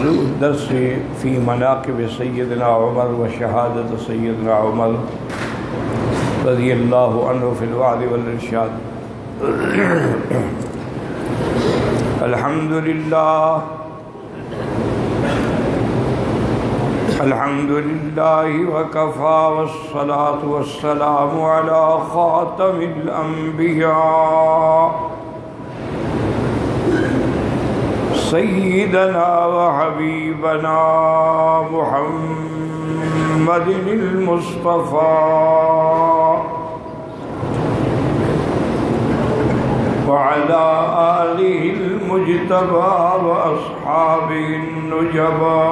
موضوع الدرس في مناقب سيدنا عمر وشهادة سيدنا عمر رضي الله عنه في الوعظ والإرشاد. الحمد لله وكفى والصلاة والسلام على خاتم الأنبياء سيدنا وحبيبنا محمد المصطفى وعلى آله المجتبى وأصحابه النجبى.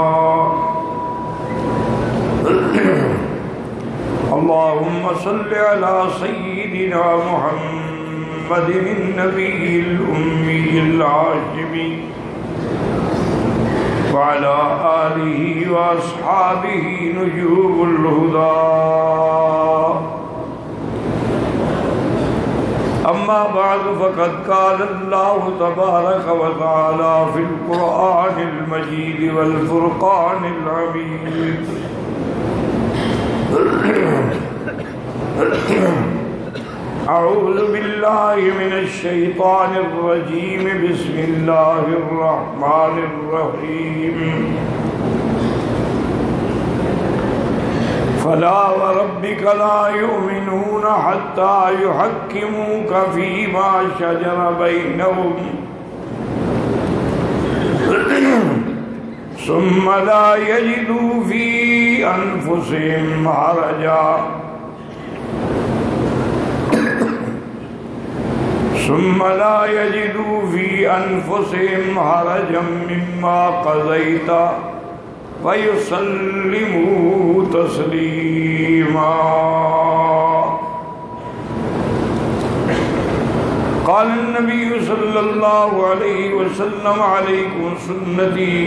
اللهم صل على سيدنا محمد النبي الأمي العاشمي وعلى آله وأصحابه نجوم الهدى. أما بعد فقد قال الله تبارك وتعالى في القرآن المجيد والفرقان الحميد: أعوذ بالله من الشيطان الرجيم. بسم الله الرحمن الرحيم. فلا وربك لا يؤمنون حتى يحكموك فيما شجر بينهم ثم لا يجدوا في أنفسهم حرجا مما قضيت ويسلموا تسليما. قال النبي صلى الله عليه وسلم: عليكم سنتي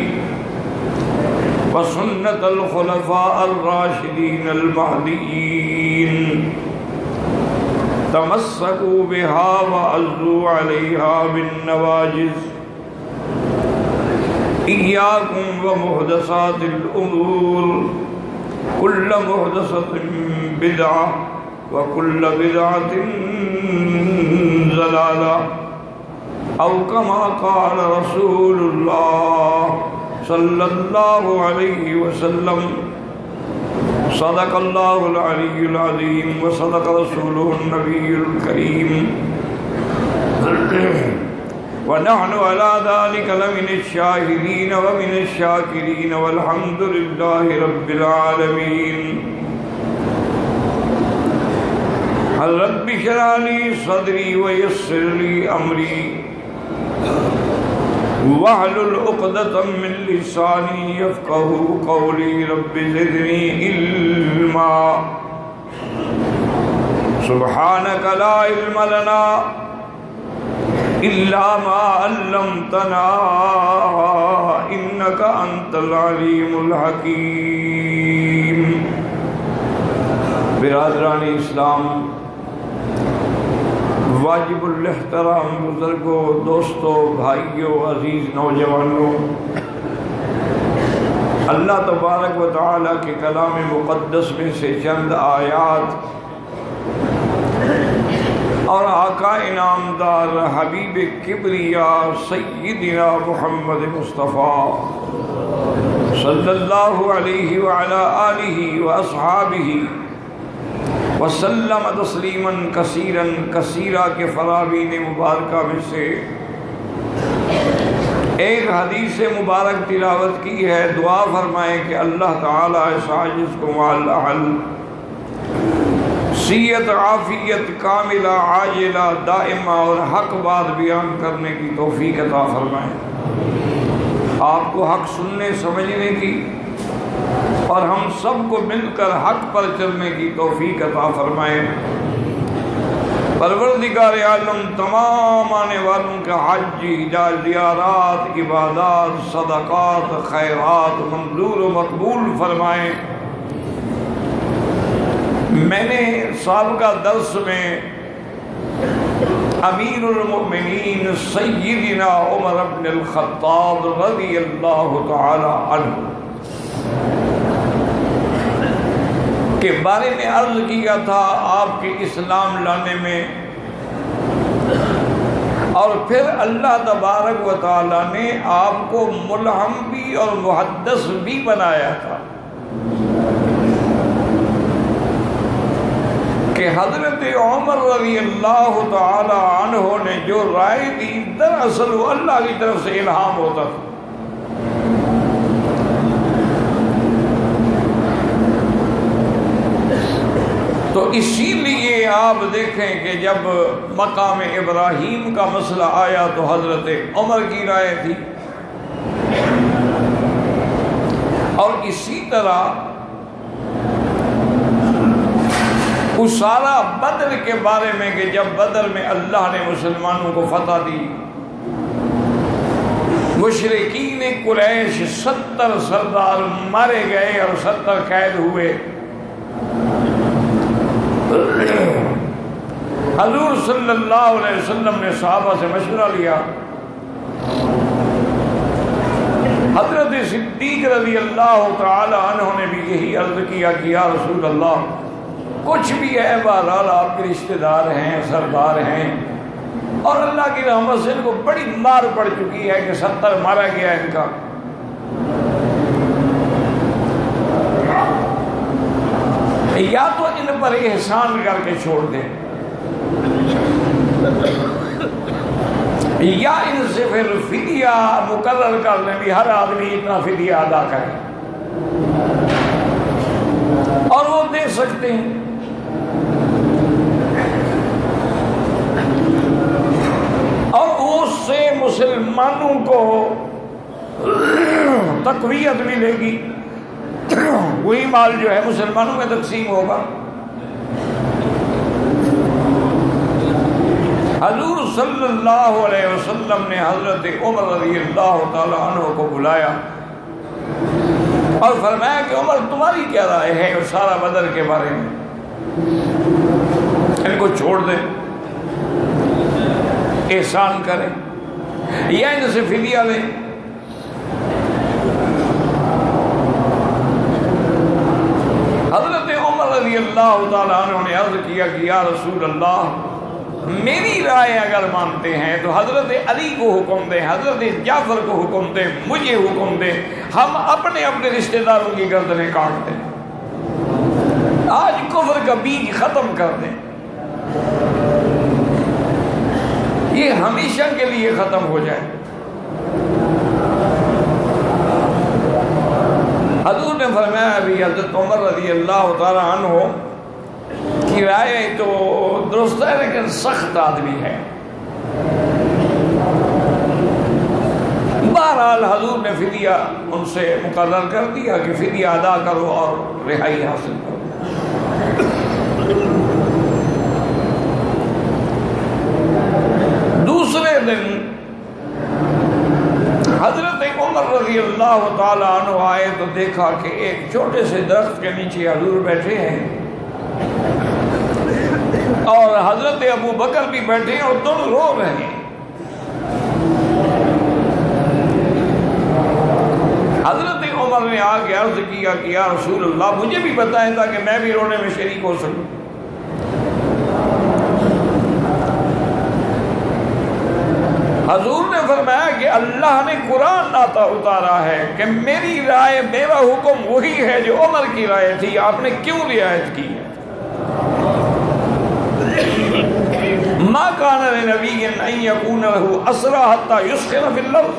وسنة الخلفاء الراشدين المهديين، تمسكوا بها وعضوا عليها بالنواجذ. إياكم ومحدثات الأمور، كل محدثة بدعة وكل بدعة ضلالة، أو كما قال رسول الله صلى الله عليه وسلم: صدق الله العلي العظيم وصدق رسوله النبي الكريم، ونحن على ذلك لمن الشاهدين ومن الشاكرين، والحمد لله رب العالمين. رب اشرح لي صدري ويسر لي أمري واحلل عقدة من لساني يفقهوا قولي. رب زدني علما. سبحانك لا علم لنا إلا ما علمتنا إنك أنت العليم الحكيم. برادران اسلام، واجب الاحترام بزرگوں، دوستوں، بھائیوں، عزیز نوجوانوں، اللہ تبارک و تعالیٰ کے کلام مقدس میں سے چند آیات اور آقا انعامدار حبیب کبریا سیدنا محمد مصطفیٰ صلی اللہ علیہ وعلا آلہ واصحابہ وسلم تسلیما کثیرا کثیرا کے فرامین مبارکہ میں سے ایک حدیث مبارک تلاوت کی ہے. دعا فرمائیں کہ اللہ تعالیٰ اس عاجز کو معلّ صحت عافیت کاملہ عاجلہ دائمہ اور حق بات بیان کرنے کی توفیق عطا فرمائیں. آپ کو حق سننے سمجھنے کی اور ہم سب کو مل کر حق پر چلنے کی توفیق عطا فرمائیں. پروردگار عالم تمام آنے والوں کا حج، زیارات، عبادات، صدقات، خیرات منظور و مقبول فرمائیں. میں نے سابقہ درس میں امیر المؤمنین سیدنا عمر بن الخطاب رضی اللہ تعالی عنہ کے بارے میں عرض کیا تھا آپ کے اسلام لانے میں، اور پھر اللہ تبارک و تعالی نے آپ کو ملہم بھی اور محدث بھی بنایا تھا کہ حضرت عمر رضی اللہ تعالی عنہ نے جو رائے دی دراصل وہ اللہ کی طرف سے الہام ہوتا تھا۔ تو اسی لیے آپ دیکھیں کہ جب مقام ابراہیم کا مسئلہ آیا تو حضرت عمر کی رائے تھی، اور اسی طرح اسارہ بدر کے بارے میں کہ جب بدر میں اللہ نے مسلمانوں کو فتح دی، مشرکین قریش 70 سردار مارے گئے اور 70 قید ہوئے، حضور صلی اللہ علیہ وسلم نے صحابہ سے مشورہ لیا، حضرت صدیق رضی اللہ تعالی عنہ نے بھی یہی عرض کیا کہ یا رسول اللہ کچھ بھی ہے، بہرحال آپ کے رشتہ دار ہیں، سردار ہیں، اور اللہ کی رحمت سے ان کو بڑی مار پڑ چکی ہے کہ 70 مارا گیا ان کا، یا تو ان پر احسان کر کے چھوڑ دیں یا ان سے پھر فدیہ مقرر کر لیں بھی ہر آدمی اتنا فدیہ ادا کرے، اور وہ دے سکتے ہیں۔ اور اس سے مسلمانوں کو تقویت ملے گی، وہی مال جو ہے مسلمانوں میں تقسیم ہوگا۔ حضور صلی اللہ علیہ وسلم نے حضرت عمر رضی اللہ تعالی عنہ کو بلایا اور فرمایا کہ عمر تمہاری کیا رائے ہے اسارہ بدر کے بارے میں، ان کو چھوڑ دیں، احسان کریں، یا ان سے فدیہ لیں؟ حضرت عمر رضی اللہ تعالیٰ عنہ نے عرض کیا کہ یا رسول اللہ میری رائے اگر مانتے ہیں تو حضرت علی کو حکم دیں، حضرت جعفر کو حکم دیں، مجھے حکم دیں، ہم اپنے اپنے رشتہ داروں کی گردنیں کاٹ دیں، آج کفر کا بیج ختم کر دیں، یہ ہمیشہ کے لیے ختم ہو جائے۔ حضور نے فرمایا ابھی حضرت عمر رضی اللہ تعالیٰ عنہ کی رائے تو درست ہے لیکن سخت آدمی ہے، بہرحال حضور نے فدیہ ان سے مقرر کر دیا کہ فدیہ ادا کرو اور رہائی حاصل کرو۔ دوسرے دن حضرت عمر رضی اللہ تعالی عنہ آئے تو دیکھا کہ ایک چھوٹے سے درخت کے نیچے حضور بیٹھے ہیں اور حضرت ابو بکر بھی بیٹھے ہیں اور دونوں رو رہے ہیں۔ حضرت عمر نے آ کے عرض کیا کہ یا رسول اللہ مجھے بھی بتائیں تاکہ میں بھی رونے میں شریک ہو سکوں۔ حضور نے فرمایا کہ اللہ نے قرآن اتارا ہے کہ میری رائے، میرا حکم وہی ہے جو عمر کی رائے تھی، آپ نے کیوں رعایت کی ہے؟ ما کان لنبی ان یکون له اسرى حتى یسخن فی الارض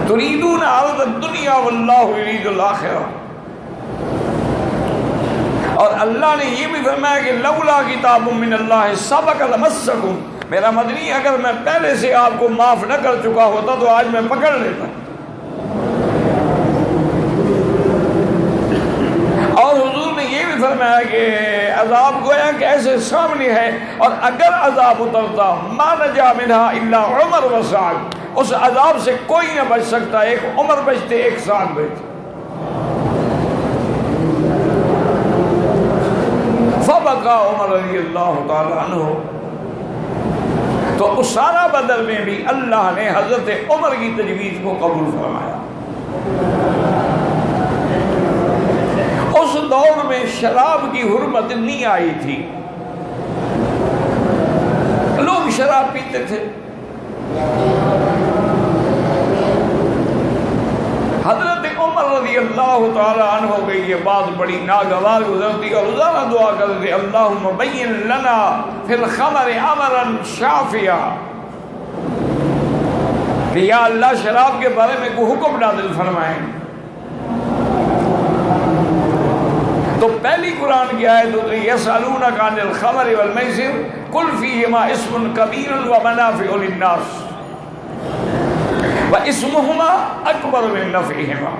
تریدون عرض الدنیا واللہ یرید الآخرہ۔ اور اللہ نے یہ بھی فرمایا کہ لولا کتاب من اللہ سبق لمسکم، میرا مدنی اگر میں پہلے سے آپ کو معاف نہ کر چکا ہوتا تو آج میں پکڑ لیتا۔ اور حضور نے یہ بھی فرمایا کہ عذاب گویا کہ ایسے سامنے ہے، اور اگر عذاب اترتا ما نجا منہا الا عمر و سعد، اس عذاب سے کوئی نہ بچ سکتا، ایک عمر بچتے ایک سعد بچتے۔ فبکا عمر رضی اللہ تعالیٰ عنہ. تو اسارہ بدر میں بھی اللہ نے حضرت عمر کی تجویز کو قبول فرمایا. اس دور میں شراب کی حرمت نہیں آئی تھی، لوگ شراب پیتے تھے. حضرت عمر رضی اللہ تعالیٰ عنہ کی یہ بات بڑی ناگوار گزرتی اور روزانہ دعا کرتے اللہم بین لنا فی الخمر امرا شافیا، کہ یا اللہ شراب کے بارے میں کوئی حکم نازل فرمائیں. تو پہلی قرآن کی آیت ہوتی ہے یسألونک عن الخمر والمیسر قل فیہما اسم کبیر ومنافع للناس وَإِسْمُهُمَا أَكْبَرُ مِن نَفْعِهِمَا.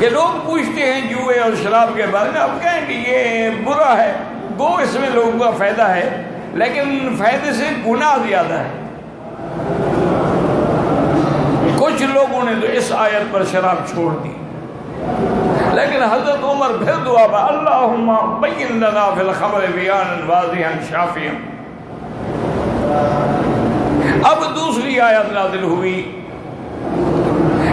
کہ لوگ پوچھتے ہیں جوئے اور شراب کے بارے میں، اب کہیں کہ یہ برا ہے، گو اس میں لوگوں کا فائدہ ہے لیکن فائدے سے گناہ زیادہ ہے. کچھ لوگوں نے تو اس آیت پر شراب چھوڑ دی، لیکن حضرت عمر پھر دعا با اللہم بین لنا فی الخمر بیانا واضحا شافیا. اب دوسری آیت نازل ہوئی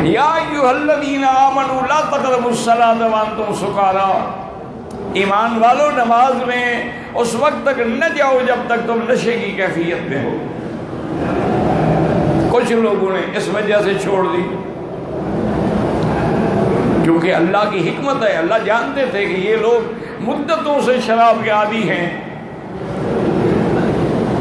یا ایھا الذین آمنوا لا تقربوا الصلاۃ وانتم سکارا، ایمان والو نماز میں اس وقت تک نہ جاؤ جب تک تم نشے کی کیفیت میں ہو. کچھ لوگوں نے اس وجہ سے چھوڑ دی کیونکہ اللہ کی حکمت ہے، اللہ جانتے تھے کہ یہ لوگ مدتوں سے شراب کے عادی ہیں،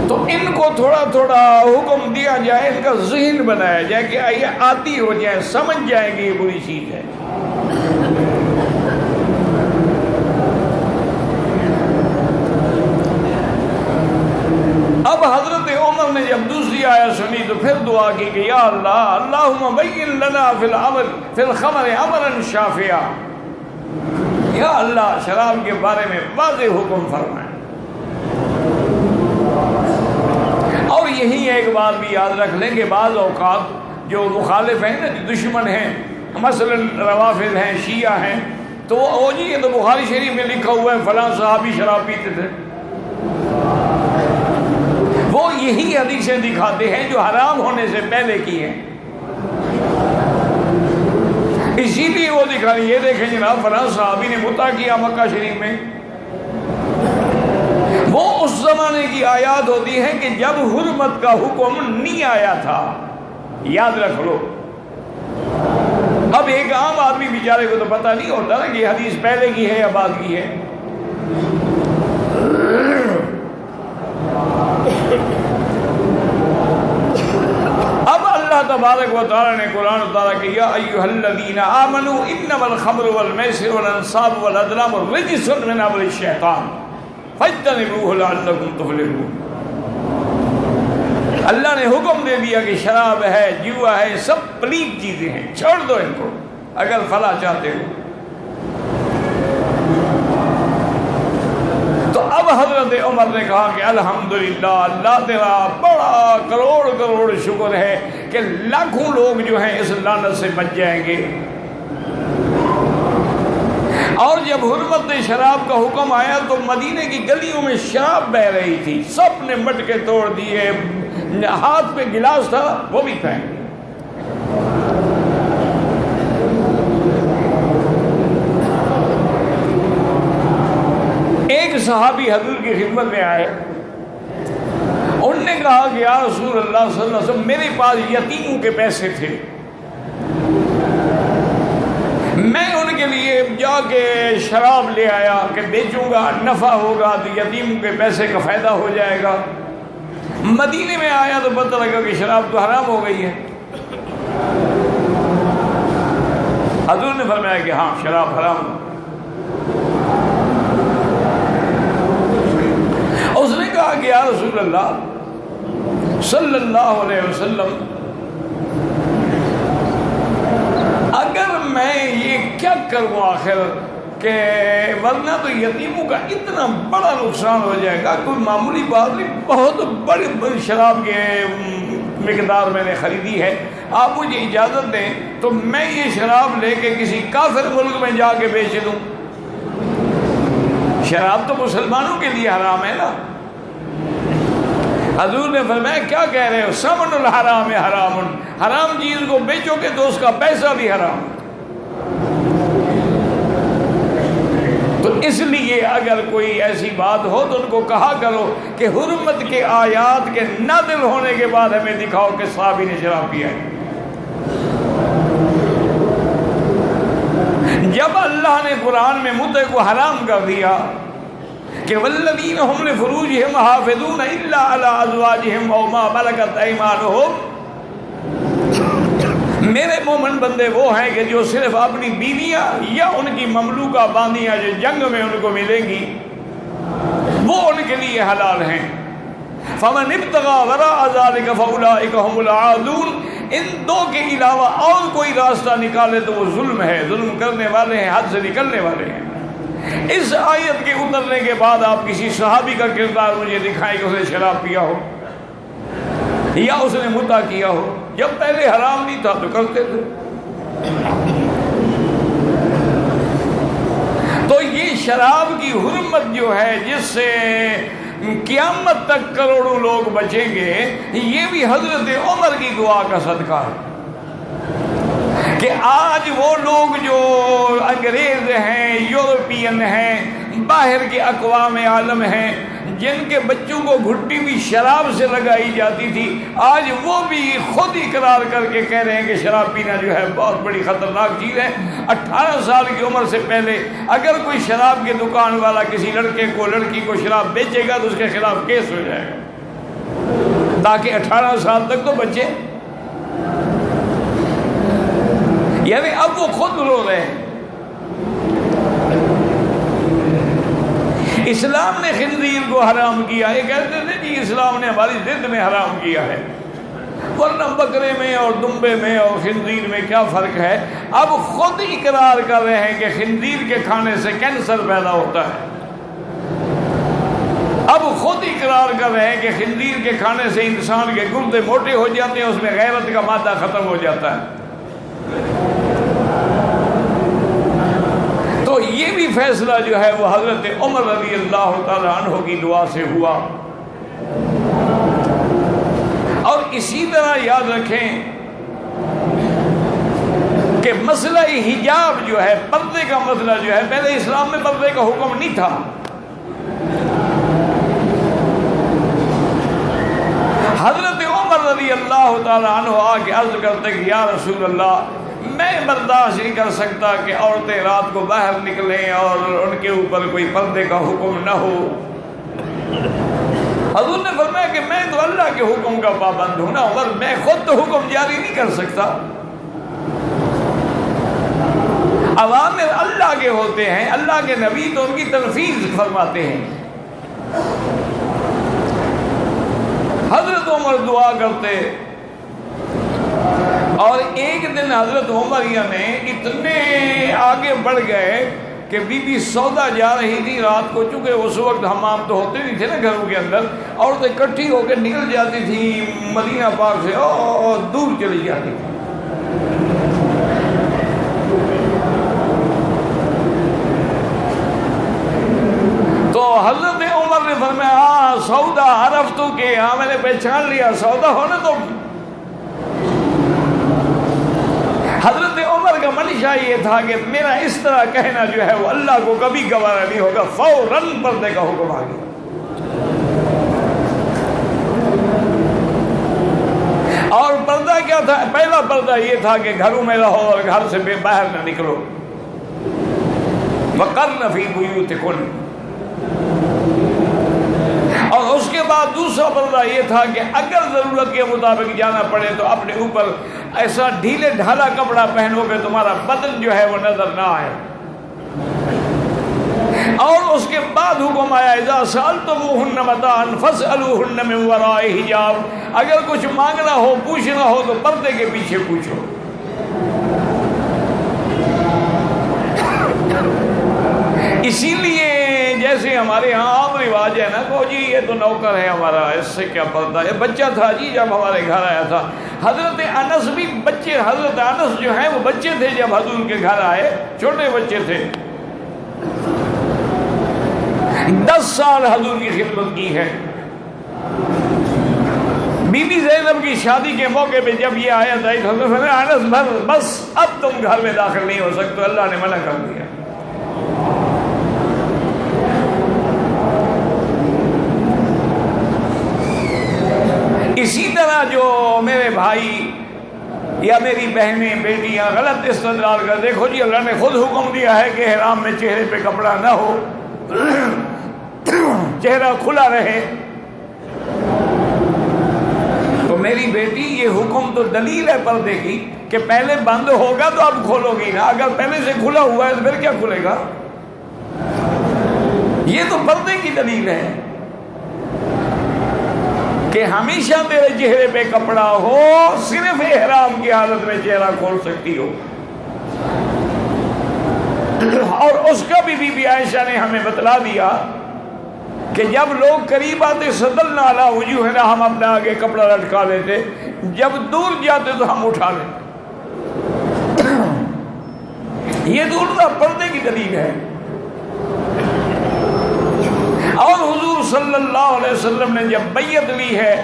تو ان کو تھوڑا تھوڑا حکم دیا جائے، ان کا ذہن بنایا جائے کہ یہ عادی ہو جائے، سمجھ جائیں کہ یہ بری چیز ہے. اب حضرت عمر نے جب دوسری آیت سنی تو پھر دعا کی کہ یا اللہ اللہم بین لنا فی الخمر امرا شافیا، یا اللہ شراب کے بارے میں واضح حکم فرمائیں. اور یہی ایک بات بھی یاد رکھ لیں کہ بعض اوقات جو مخالف ہیں نا، دشمن ہیں، مثلا روافض ہیں، شیعہ ہیں، تو وہ جی یہ تو بخاری شریف میں لکھا ہوا ہے فلاں صحابی شراب پیتے تھے، وہ یہی حدیثیں دکھاتے ہیں جو حرام ہونے سے پہلے کی ہیں. اسی لیے وہ دکھا رہی یہ دیکھیں جناب فلاں صحابی نے مطع کیا مکہ شریف میں. وہ اس زمانے کی آیات ہوتی ہے کہ جب حرمت کا حکم نہیں آیا تھا، یاد رکھ لو. اب ایک عام آدمی بیچارے کو تو پتہ نہیں ہوتا نا کہ یہ حدیث پہلے کی ہے یا بعد کی ہے. اب اللہ تبارک و تعالی نے قرآن اتارا کہ یا ایھا الذین آمنوا انما الخمر والمیسر والانصاب والازلام رجس من عمل الشیطان فاجتنبوہ لعلکم تفلحون. اللہ نے حکم دے دیا کہ شراب ہے، جوا ہے، سب پلیت چیزیں ہیں، چھوڑ دو ان کو اگر فلاح چاہتے ہو. تو اب حضرت عمر نے کہا کہ الحمدللہ اللہ تیرا بڑا کروڑ کروڑ شکر ہے کہ لاکھوں لوگ جو ہیں اس لعنت سے بچ جائیں گے. اور جب حرمت شراب کا حکم آیا تو مدینے کی گلیوں میں شراب بہ رہی تھی، سب نے مٹکے توڑ دیے، ہاتھ پہ گلاس تھا وہ بھی پھینک. ایک صحابی حضور کی خدمت میں آئے، انہوں نے کہا کہ یا رسول اللہ صلی اللہ علیہ وسلم میرے پاس یتیموں کے پیسے تھے، میں ان کے لیے جا کے شراب لے آیا کہ بیچوں گا، نفع ہوگا تو یتیموں کے پیسے کا فائدہ ہو جائے گا. مدینے میں آیا تو پتہ لگا کہ شراب تو حرام ہو گئی ہے. حضور نے فرمایا کہ ہاں شراب حرام. اس نے کہا کہ یا رسول اللہ صلی اللہ علیہ وسلم اگر میں یہ کیا کروں آخر کہ ورنہ تو یتیموں کا اتنا بڑا نقصان ہو جائے گا، کوئی معمولی بات نہیں، بہت بڑی شراب کے مقدار میں نے خریدی ہے، آپ مجھے اجازت دیں تو میں یہ شراب لے کے کسی کافر ملک میں جا کے بیچ دوں. شراب تو مسلمانوں کے لیے حرام ہے نا. حضور نے فرمایا کیا کہہ رہے ہو؟ ثمن الحرام حرام، حرام چیز کو بیچو گے تو اس کا پیسہ بھی حرام. تو اس لیے اگر کوئی ایسی بات ہو تو ان کو کہا کرو کہ حرمت کے آیات کے نازل ہونے کے بعد ہمیں دکھاؤ کہ صحابی نے شراب پیا ہے. جب اللہ نے قرآن میں متع کو حرام کر دیا کہ والذین هم لفروجهم حافظون الا علی ازواجهم او ما ملکت ایمانهم، میرے مومن بندے وہ ہیں کہ جو صرف اپنی بیویاں یا ان کی مملوکہ باندیاں جو جنگ میں ان کو ملیں گی وہ ان کے لیے حلال ہیں. فمن ابتغى وراء ذلك فاولئک هم العادون، ان دو کے علاوہ اور کوئی راستہ نکالے تو وہ ظلم ہے، ظلم کرنے والے ہیں، حد سے نکلنے والے ہیں. اس آیت کے اترنے کے بعد آپ کسی صحابی کا کردار مجھے دکھائیں کہ اس نے شراب پیا ہو یا اس نے متع کیا ہو. جب پہلے حرام نہیں تھا تو کرتے تھے. تو یہ شراب کی حرمت جو ہے جس سے قیامت تک کروڑوں لوگ بچیں گے، یہ بھی حضرت عمر کی دعا کا صدقہ ہے کہ آج وہ لوگ جو انگریز ہیں، یورپین ہیں، باہر کے اقوام عالم ہیں، جن کے بچوں کو گھٹی ہوئی شراب سے لگائی جاتی تھی، آج وہ بھی خود اقرار کر کے کہہ رہے ہیں کہ شراب پینا جو ہے بہت بڑی خطرناک چیز ہے. 18 سال کی عمر سے پہلے اگر کوئی شراب کے دکان والا کسی لڑکے کو لڑکی کو شراب بیچے گا تو اس کے خلاف کیس ہو جائے گا، تاکہ 18 سال تک تو بچے. یعنی اب وہ خود رو رہے ہیں. اسلام نے خنزیر کو حرام کیا. یہ کہتے تھے کہ اسلام نے ہماری ضد میں حرام کیا ہے، ورنہ بکرے میں اور دمبے میں اور خنزیر میں کیا فرق ہے؟ اب خود اقرار کر رہے ہیں کہ خنزیر کے کھانے سے کینسر پیدا ہوتا ہے. اب خود اقرار کر رہے ہیں کہ خنزیر کے کھانے سے انسان کے گردے موٹے ہو جاتے ہیں، اس میں غیرت کا مادہ ختم ہو جاتا ہے. تو یہ بھی فیصلہ جو ہے وہ حضرت عمر رضی اللہ تعالی عنہ کی دعا سے ہوا. اور اسی طرح یاد رکھیں کہ مسئلہ حجاب جو ہے، پردے کا مسئلہ جو ہے، پہلے اسلام میں پردے کا حکم نہیں تھا. حضرت عمر رضی اللہ تعالی عنہ آ کے عرض کرتے کہ یا رسول اللہ، میں برداشت نہیں کر سکتا کہ عورتیں رات کو باہر نکلیں اور ان کے اوپر کوئی پردے کا حکم نہ ہو. حضور نے فرمایا کہ میں تو اللہ کے حکم کا پابند ہوں نا عمر، میں خود تو حکم جاری نہیں کر سکتا. اوامر اللہ کے ہوتے ہیں، اللہ کے نبی تو ان کی تنفیذ فرماتے ہیں. حضرت عمر دعا کرتے اور ایک دن حضرت عمریہ نے اتنے آگے بڑھ گئے کہ بی بی سودا جا رہی تھی رات کو، چونکہ اس وقت حمام تو ہوتے نہیں تھے نا گھروں کے اندر، عورتیں اکٹھی ہو کے نکل جاتی تھی مدینہ پاک سے اور دور چلی جاتی تھی. تو حضرت عمر نے فرمایا ہاں سودا عرف تو کہ ہاں میں نے پہچان لیا سودا ہونا. تو حضرت عمر کا منشا یہ تھا کہ میرا اس طرح کہنا جو ہے وہ اللہ کو کبھی گوارا نہیں ہوگا. فوراً پردے کا حکم آ گیا. اور پردہ کیا تھا؟ پہلا پردہ یہ تھا کہ گھروں میں رہو اور گھر سے باہر نہ نکلو. وَقَرْنَ فِي بُيُوتِكُنَّ. اور اس کے بعد دوسرا پردہ یہ تھا کہ اگر ضرورت کے مطابق جانا پڑے تو اپنے اوپر ایسا ڈھیلے ڈھالا کپڑا پہنو کہ تمہارا بدن جو ہے وہ نظر نہ آئے. اور اس کے بعد حکم آیا اذا سألتموهن متاعا فاسألوهن من وراء حجاب. اگر کچھ مانگنا ہو پوچھنا ہو تو پردے کے پیچھے پوچھو. اسی لیے جیسے ہمارے ہاں عام رواج ہے نا کہ جی یہ تو نوکر ہے ہمارا، اس سے کیا پردہ ہے. بچہ تھا جی جب ہمارے گھر آیا تھا، حضرت انس بھی بچے، حضرت انس جو ہیں وہ بچے تھے جب حضور کے گھر آئے، چھوٹے بچے تھے. 10 سال حضور کی خدمت کی ہے۔ بی بی زینب کی شادی کے موقع پہ جب یہ آیت آئی تو حضرت نے انس بس اب تم گھر میں داخل نہیں ہو سکتے، اللہ نے منع کر دیا۔ اسی طرح جو میرے بھائی یا میری بہنیں بیٹیاں غلط استدلال کر، دیکھو جی اللہ نے خود حکم دیا ہے کہ احرام میں چہرے پہ کپڑا نہ ہو، چہرہ کھلا رہے، تو میری بیٹی یہ حکم تو دلیل ہے پردے کی کہ پہلے بند ہوگا تو اب کھولو گی نا، اگر پہلے سے کھلا ہوا ہے تو پھر کیا کھلے گا؟ یہ تو پردے کی دلیل ہے کہ ہمیشہ تیرے چہرے پہ کپڑا ہو، صرف احرام کی حالت میں چہرہ کھول سکتی ہو۔ اور اس کا بھی بی بی عائشہ نے ہمیں بتلا دیا کہ جب لوگ قریب آتے صدلنا علی وجوہنا، ہم اپنے آگے کپڑا لٹکا لیتے، جب دور جاتے تو ہم اٹھا لیتے۔ یہ دورنا پردے کی دلیل ہے۔ اور حضور صلی اللہ علیہ وسلم نے جب بیعت لی ہے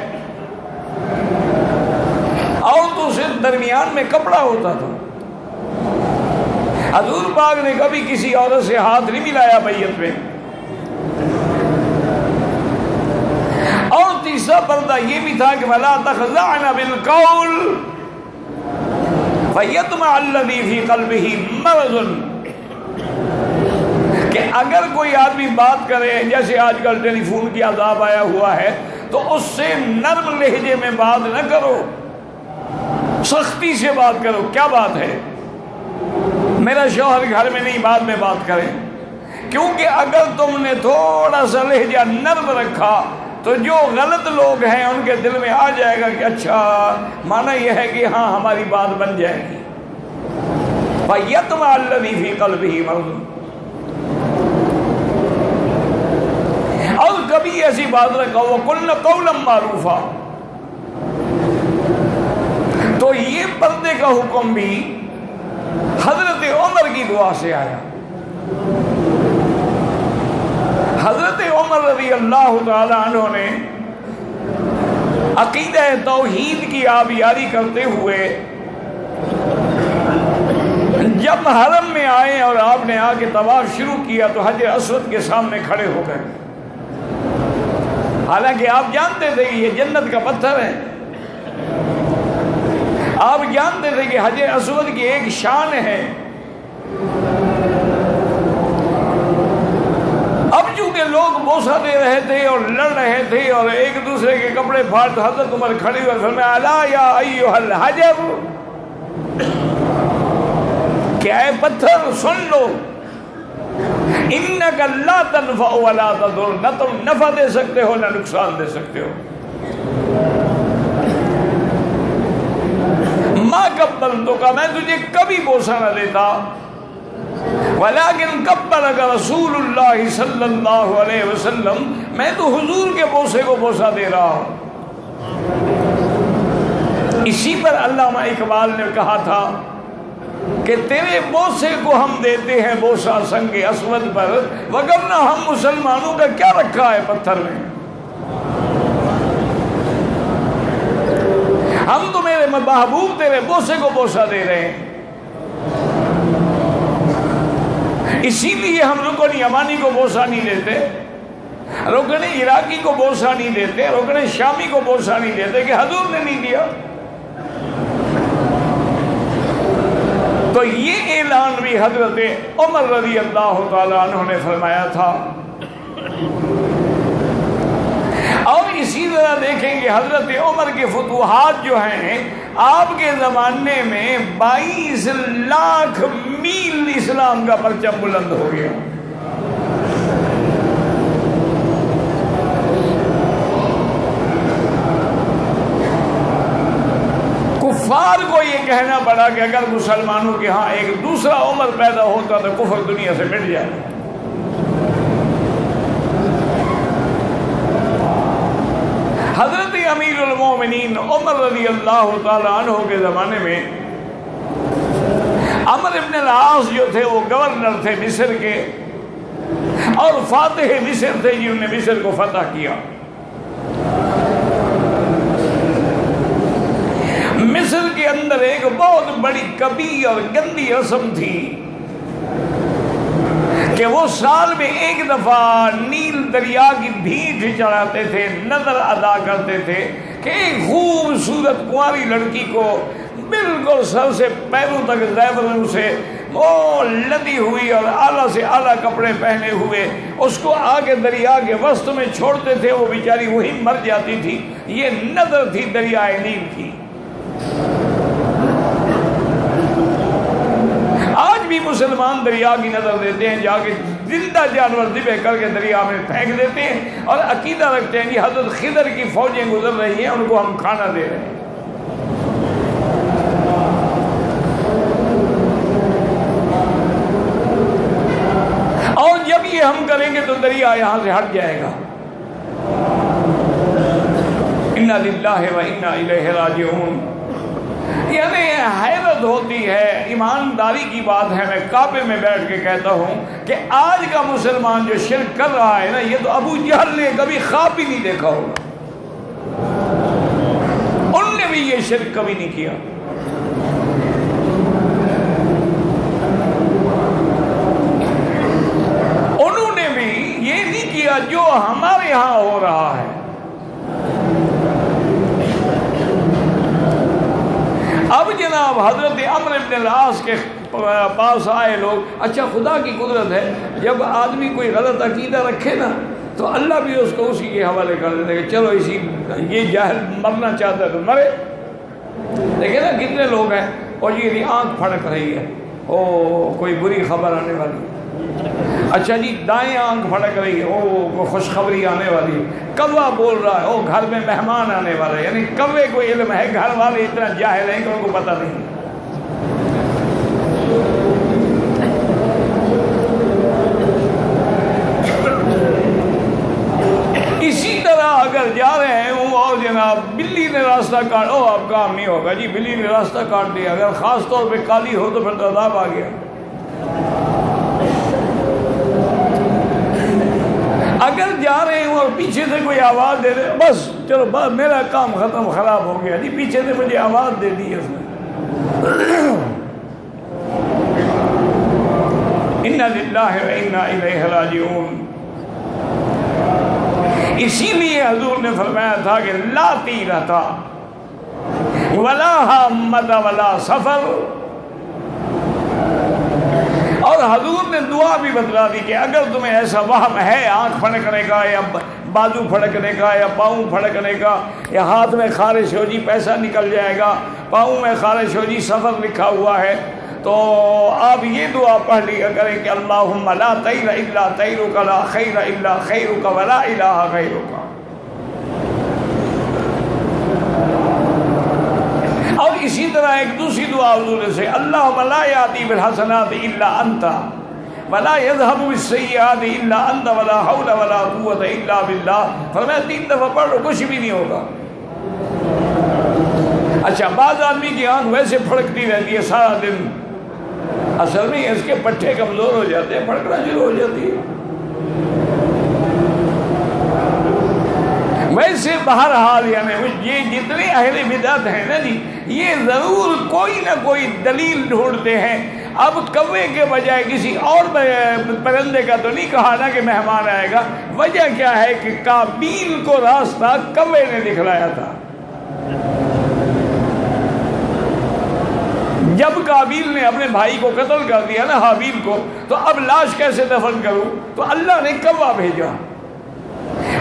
اور تو صرف درمیان میں کپڑا ہوتا تھا، حضور پاک نے کبھی کسی عورت سے ہاتھ نہیں ملایا بیعت میں۔ اور تیسرا پردہ یہ بھی تھا کہ وَلَا تَخْضَعْنَ بِالْقَوْلِ فَيَطْمَعَ الَّذِي فِي قَلْبِهِ مَرَضٌ، کہ اگر کوئی آدمی بات کرے، جیسے آج کل ٹیلی فون کی عذاب آیا ہوا ہے، تو اس سے نرم لہجے میں بات نہ کرو، سختی سے بات کرو۔ کیا بات ہے؟ میرا شوہر گھر میں نہیں، بعد میں بات کریں، کیونکہ اگر تم نے تھوڑا سا لہجہ نرم رکھا تو جو غلط لوگ ہیں ان کے دل میں آ جائے گا کہ اچھا مانا یہ ہے کہ ہاں ہماری بات بن جائے گی۔ فَيَطْمَعَ الَّذِي فِي قَلْبِهِ مَرَضٌ۔ اور کبھی ایسی بات نہ کہو وَقُلْنَ قَوْلًا مَّعْرُوفًا۔ تو یہ پردے کا حکم بھی حضرت عمر کی دعا سے آیا۔ حضرت عمر رضی اللہ تعالی عنہ نے عقیدہ توحید کی آبیاری کرتے ہوئے جب حرم میں آئے اور آپ نے آ کے طواف شروع کیا تو حجر اسود کے سامنے کھڑے ہو گئے، حالانکہ آپ جانتے تھے کہ یہ جنت کا پتھر ہے، آپ جانتے تھے کہ حجر اسود کی ایک شان ہے۔ اب چونکہ لوگ بوسہ دے رہے تھے اور لڑ رہے تھے اور ایک دوسرے کے کپڑے پھاڑ، تو حضرت عمر کھڑے ہوئے فرمایا الا یا ایھا الحجر، کہ اے پتھر سن لو، انک لا تنفع ولا تضر، نہ تم نفع دے سکتے ہو نہ نقصان دے سکتے ہو۔ ما قبلتک، میں تجھے کبھی بوسہ نہ دیتا، ولیکن قبلک رسول اللہ صلی اللہ علیہ وسلم، میں تو حضور کے بوسے کو بوسہ دے رہا ہوں۔ اسی پر علامہ اقبال نے کہا تھا کہ تیرے بوسے کو ہم دیتے ہیں بوسہ سنگ اسود پر، وگرنہ ہم مسلمانوں کا کیا رکھا ہے پتھر میں، ہم تو میرے محبوب تیرے بوسے کو بوسہ دے رہے ہیں۔ اسی لیے ہم رکن یمانی کو بوسہ نہیں دیتے، رکن عراقی کو بوسہ نہیں دیتے، رکن شامی کو بوسہ نہیں دیتے کہ حضور نے نہیں دیا۔ تو یہ اعلان بھی حضرت عمر رضی اللہ تعالیٰ عنہ نے فرمایا تھا۔ اور اسی طرح دیکھیں گے حضرت عمر کے فتوحات جو ہیں، آپ کے زمانے میں 22 لاکھ میل اسلام کا پرچم بلند ہو گیا۔ کفار کو یہ کہنا پڑا کہ اگر مسلمانوں کے ہاں ایک دوسرا عمر پیدا ہوتا تو کفر دنیا سے مٹ جائے۔ حضرت امیر المومنین عمر رضی اللہ تعالیٰ عنہ کے زمانے میں عمرو بن العاص جو تھے وہ گورنر تھے مصر کے، اور اور فاتح مصر تھے جنہوں نے مصر کو فتح کیا۔ مصر کے اندر ایک بہت بڑی کبھی اور گندی رسم تھی کہ وہ سال میں ایک دفعہ نیل دریا کی بھیٹ چڑھاتے تھے، نظر ادا کرتے تھے کہ ایک خوبصورت کنواری لڑکی کو بالکل سر سے پیروں تک زیوروں سے وہ لدی ہوئی اور اعلیٰ سے اعلیٰ کپڑے پہنے ہوئے اس کو آگے دریا کے وسط میں چھوڑتے تھے، وہ بیچاری وہی مر جاتی تھی۔ یہ نظر تھی دریائے نیل کی۔ آج بھی مسلمان دریا کی نظر دیتے ہیں، جا کے زندہ جانور ذبح کر کے دریا میں پھینک دیتے ہیں اور عقیدہ رکھتے ہیں کہ حضرت خضر کی فوجیں گزر رہی ہیں، ان کو ہم کھانا دے رہے ہیں۔ اور جب یہ ہم کریں گے تو دریا یہاں سے ہٹ جائے گا۔ انا للہ و انا الیہ راجعون۔ یعنی حیرت ہوتی ہے، ایمانداری کی بات ہے، میں کعبے میں بیٹھ کے کہتا ہوں کہ آج کا مسلمان جو شرک کر رہا ہے نا، یہ تو ابو جہل نے کبھی خواب بھی نہیں دیکھا ہوگا، ان نے بھی یہ شرک کبھی نہیں کیا۔ انہوں نے بھی یہ نہیں کیا جو ہمارے یہاں ہو رہا ہے۔ اب جناب حضرت عمرو بن العاص کے پاس آئے لوگ، اچھا خدا کی قدرت ہے، جب آدمی کوئی غلط عقیدہ رکھے نا تو اللہ بھی اس کو اسی کے حوالے کر دیتے کہ چلو اسی یہ جاہل مرنا چاہتا ہے تو مرے۔ دیکھیں نا کتنے لوگ ہیں، اور یہ آنکھ پھڑک رہی ہے، او کوئی بری خبر آنے والی ہے، اچھا جی دائیں آنکھ پھڑک رہی ہے، او خوشخبری آنے والی ہے، کوا بول رہا ہے، او گھر میں مہمان آنے والا ہے، یعنی کوے کو علم ہے، گھر والے اتنا جاہل ہیں کہ ان کو پتہ نہیں۔ اسی طرح اگر جا رہے ہوں اور جناب بلی نے راستہ کاٹ، او اب کام نہیں ہوگا جی، بلی نے راستہ کاٹ دیا، اگر خاص طور پہ کالی ہو تو پھر تو عذاب آ گیا۔ اگر جا رہے ہوں اور پیچھے سے کوئی آواز دے دے، بس چلو بس میرا کام ختم، خراب ہو گیا جی، پیچھے سے مجھے آواز دے دی اس نے۔ انا للہ و انا الیہ راجعون۔ اسی لیے حضور نے فرمایا تھا کہ لا تیرۃ ولا ہامۃ ولا سفر، اور حضور نے دعا بھی بتلا دی کہ اگر تمہیں ایسا وہم ہے آنکھ پھڑکنے کا یا بازو پھڑکنے کا یا پاؤں پھڑکنے کا یا ہاتھ میں خارش ہو جی پیسہ نکل جائے گا، پاؤں میں خارش ہو جی سفر لکھا ہوا ہے، تو آپ یہ دعا پڑھ لیا کریں کہ اللہم لا طیر الا طیرک لا خیر الا خیرک ولا الہ غیرک۔ اور اسی طرح ایک دوسری دعا حضور سے، اللہم لا یاتی بالحسنات الا انت ولا یذهب بالسیئات الا انت ولا حول ولا قوة الا باللہ۔ فرمایا 3 دفعہ پڑھ لو کچھ بھی نہیں ہوگا۔ اچھا بعض آدمی کی آنکھ ویسے پھڑکتی رہتی ہے سارا دن، اصل میں اس کے پٹھے کمزور ہو جاتے ہیں، پھڑکنا شروع ہو جاتی ہے۔ ویسے بہرحال یعنی یہ جتنے اہل بدعت ہیں نا جی، یہ ضرور کوئی نہ کوئی دلیل ڈھونڈتے ہیں۔ اب کوے کے بجائے کسی اور پرندے کا تو نہیں کہا نا کہ مہمان آئے گا، وجہ کیا ہے کہ قابیل کو راستہ کوے نے دکھلایا تھا۔ جب قابیل نے اپنے بھائی کو قتل کر دیا نا حابیل کو، تو اب لاش کیسے دفن کروں، تو اللہ نے کوا بھیجا،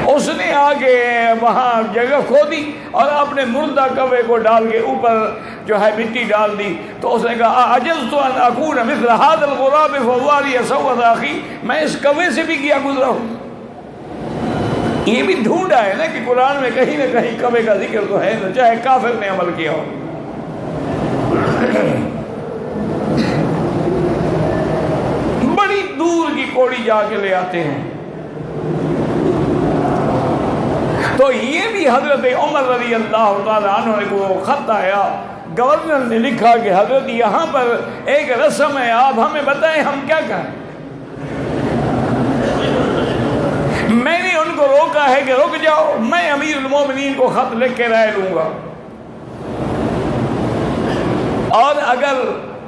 اس نے آگے وہاں جگہ کھودی اور اپنے مردہ کوے کو ڈال کے اوپر جو ہے مٹی ڈال دی، تو اس نے کہا عجزت ان اکون مثل هذا الغراب فواری سوء اخی، میں اس کوے سے بھی کیا گزرا ہوں۔ یہ بھی ڈھونڈا ہے نا کہ قرآن میں کہیں نہ کہیں کوے کا ذکر تو ہے نا، چاہے کافر نے عمل کیا ہو۔ بڑی دور کی کوڑی جا کے لے آتے ہیں۔ تو یہ بھی حضرت عمر رضی اللہ تعالیٰ عنہ کو خط آیا، گورنر نے لکھا کہ حضرت یہاں پر ایک رسم ہے، آپ ہمیں بتائیں ہم کیا کریں۔ موقع ہے کہ رک جاؤ، میں امیر المومنین کو خط لکھ کے رائے لوں گا۔ اور اگر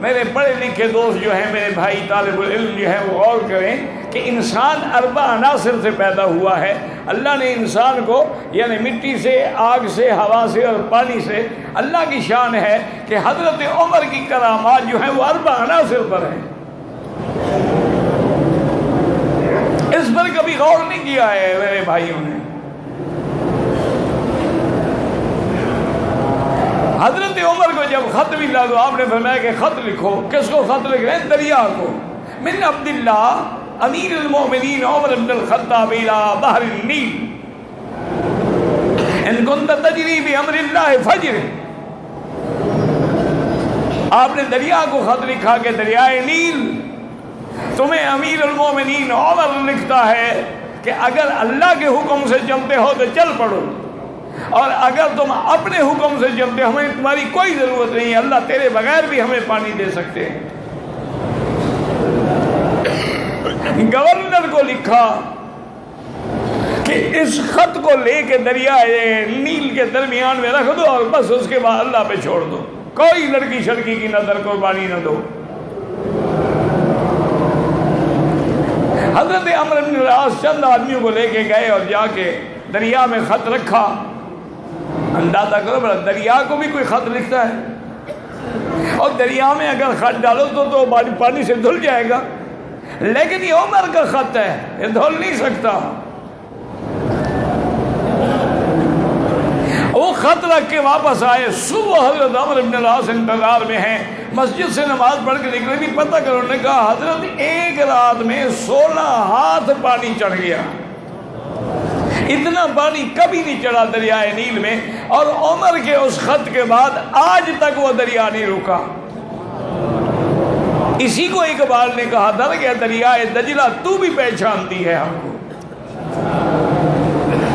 میرے پڑھے لکھے دوست جو ہیں، میرے بھائی طالب العلم جو ہیں، وہ غور کریں کہ انسان اربع عناصر سے پیدا ہوا ہے۔ اللہ نے انسان کو یعنی مٹی سے، آگ سے، ہوا سے اور پانی سے، اللہ کی شان ہے کہ حضرت عمر کی کرامات جو ہیں وہ اربع عناصر پر ہیں۔ اس پر کبھی غور نہیں کیا ہے میرے بھائیوں نے۔ حضرت عمر کو جب خط ملا تو آپ نے فرمایا کہ خط لکھو۔ کس کو خط لکھ رہے ہیں؟ دریا کو۔ من عبداللہ امیر المومنین عمر بن الخطاب الى بحر النیل ان کنت تجری بامر اللہ فجر۔ آپ نے دریا کو خط لکھا کہ دریائے نیل تمہیں امیر المومنین عمر لکھتا ہے کہ اگر اللہ کے حکم سے چلتے ہو تو چل پڑو، اور اگر تم اپنے حکم سے چلتے ہو ہمیں تمہاری کوئی ضرورت نہیں ہے، اللہ تیرے بغیر بھی ہمیں پانی دے سکتے ہیں۔ گورنر کو لکھا کہ اس خط کو لے کے دریائے نیل کے درمیان میں رکھ دو اور بس اس کے بعد اللہ پہ چھوڑ دو، کوئی لڑکی شڑکی کی نظر قربانی نہ دو۔ حضرت عمرو بن العاص چند آدمیوں کو لے کے گئے اور جا کے دریا میں خط رکھا۔ اندازہ کرو بڑا، دریا کو بھی کوئی خط لکھتا ہے؟ اور دریا میں اگر خط ڈالو تو پانی سے دھل جائے گا، لیکن یہ عمر کا خط ہے، یہ دھل نہیں سکتا۔ وہ خط رکھ کے واپس آئے۔ صبح حضرت عمرو بن العاص انتظار میں ہیں، مسجد سے نماز پڑھ کے نکلے، بھی پتہ کرو۔ نے کہا حضرت ایک رات میں 16 ہاتھ پانی چڑھ گیا، اتنا پانی کبھی نہیں چڑھا دریائے نیل میں، اور عمر کے اس خط کے بعد آج تک وہ دریا نہیں رکا۔ اسی کو اقبال نے کہا تھا کہ دریائے دجلہ تو بھی پہچانتی ہے ہم کو،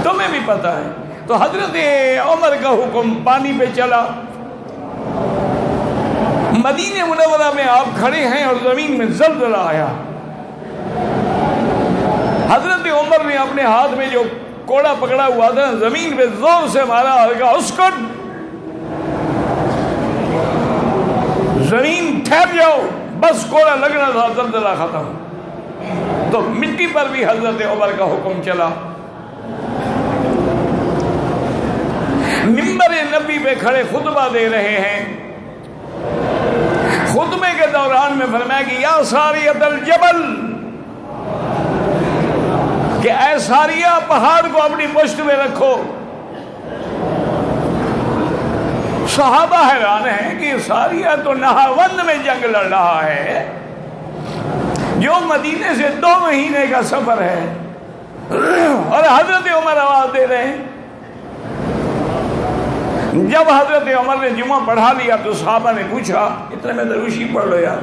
تمہیں بھی پتہ ہے۔ تو حضرت عمر کا حکم پانی پہ چلا۔ مدینہ منورہ میں آپ کھڑے ہیں اور زمین میں زلزلہ آیا۔ حضرت عمر نے اپنے ہاتھ میں جو کوڑا پکڑا ہوا تھا زمین پہ زور سے مارا اور کہا اسکت، زمین ٹھہر جاؤ، بس کوڑا لگنا تھا، زلزلہ ختم۔ تو مٹی پر بھی حضرت عمر کا حکم چلا۔ منبر نبی پہ کھڑے خطبہ دے رہے ہیں، خطبے کے دوران میں فرمایا کہ یا ساریۃ الجبل، کہ اے ساریہ پہاڑ کو اپنی پشت میں رکھو۔ صحابہ حیران ہیں کہ ساریہ تو نہاوند میں جنگ لڑ رہا ہے، جو مدینے سے 2 مہینے کا سفر ہے، اور حضرت عمر آواز دے رہے ہیں۔ جب حضرت عمر نے جمعہ پڑھا لیا تو صحابہ نے پوچھا، اتنے میں دروشی پڑھ لو یار۔